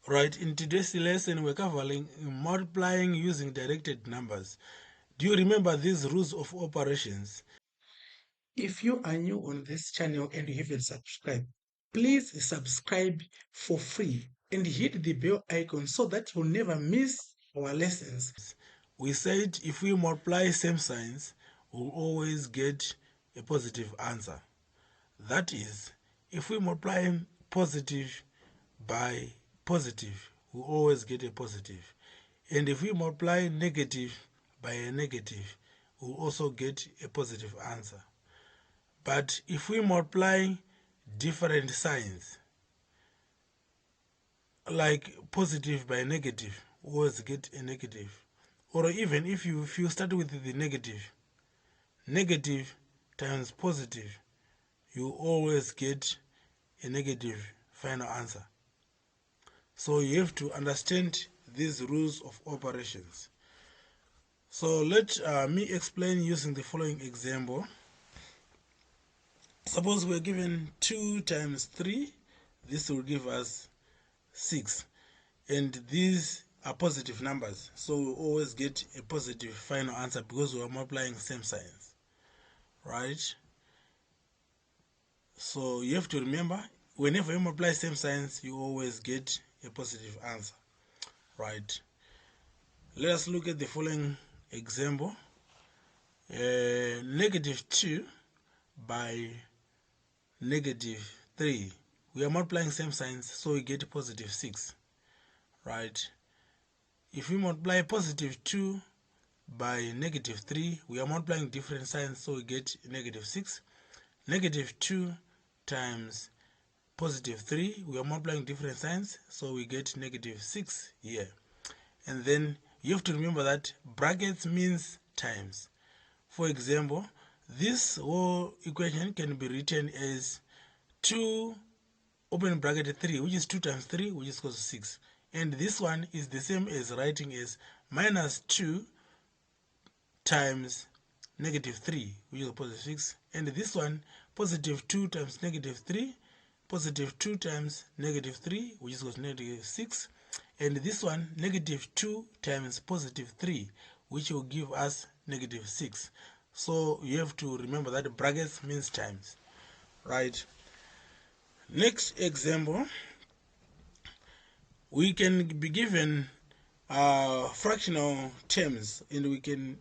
Right, in today's lesson, we're covering multiplying using directed numbers. Do you remember these rules of operations? If you are new on this channel and you haven't subscribed, please subscribe for free and hit the bell icon so that you'll never miss our lessons. We said if we multiply same signs, we'll always get a positive answer. That is, if we multiply positive by positive, we always get a positive. And if we multiply negative by a negative, we'll also get a positive answer. But if we multiply different signs, like positive by negative, we always get a negative. Or even if you start with the negative, negative times positive, you always get a negative final answer. So you have to understand these rules of operations. So let me explain using the following example. Suppose we're given 2 times 3. This will give us 6. And these are positive numbers. So we always get a positive final answer because we are multiplying same signs. Right? So you have to remember, whenever you multiply same signs, you always get a positive answer. Right? Let us look at the following example. Negative 2 by negative 3. We are multiplying same signs, so we get positive 6. Right? If we multiply positive 2 by negative 3, we are multiplying different signs, so we get negative 6. Negative 2 times positive 3, we are multiplying different signs, so we get negative 6 here. And then you have to remember that brackets means times. For example, this whole equation can be written as 2 open bracket 3, which is 2 times 3, which is equal to 6. And this one is the same as writing as minus 2 times negative 3, which is positive 6. And this one, positive 2 times negative 3, positive 2 times negative 3, which is equal to negative 6. And this one, negative 2 times positive 3, which will give us negative 6. So you have to remember that brackets means times. Right? Next example, we can be given fractional terms and we can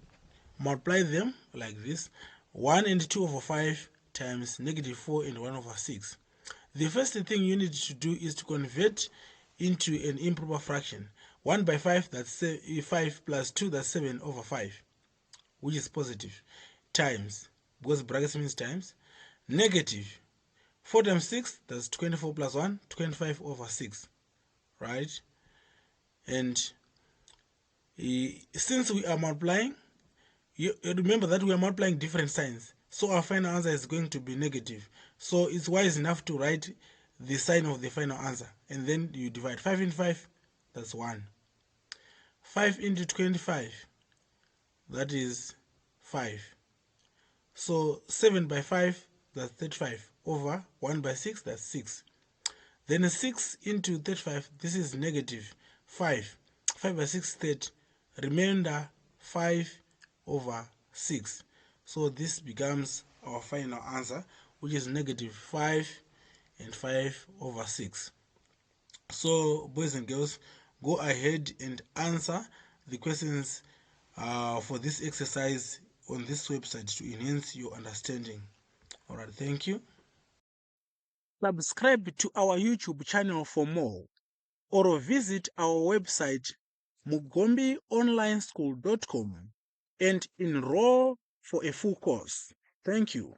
multiply them like this: 1 and 2 over 5 times negative 4 and 1 over 6. The first thing you need to do is to convert into an improper fraction. 1 by 5, that's 5 plus 2, that's 7 over 5, which is positive, times, because brackets means times, negative 4 times 6, that's 24 plus 1, 25 over 6, right? And since we are multiplying, you remember that we are multiplying different signs, so our final answer is going to be negative. So it's wise enough to write the sign of the final answer, and then you divide 5 into 5, that's 1. 5 into 25, that is 5. So 7 by 5, that's 35, over 1 by 6, that's 6. Then 6 into 35, this is negative 5. 5 by 6 is 30. Remainder 5 over 6. So this becomes our final answer, which is negative 5 and 5 over 6. So boys and girls, go ahead and answer the questions for this exercise on this website to enhance your understanding. Alright, thank you. Subscribe to our YouTube channel for more, or visit our website mugombionlineschool.com and enroll for a full course. Thank you.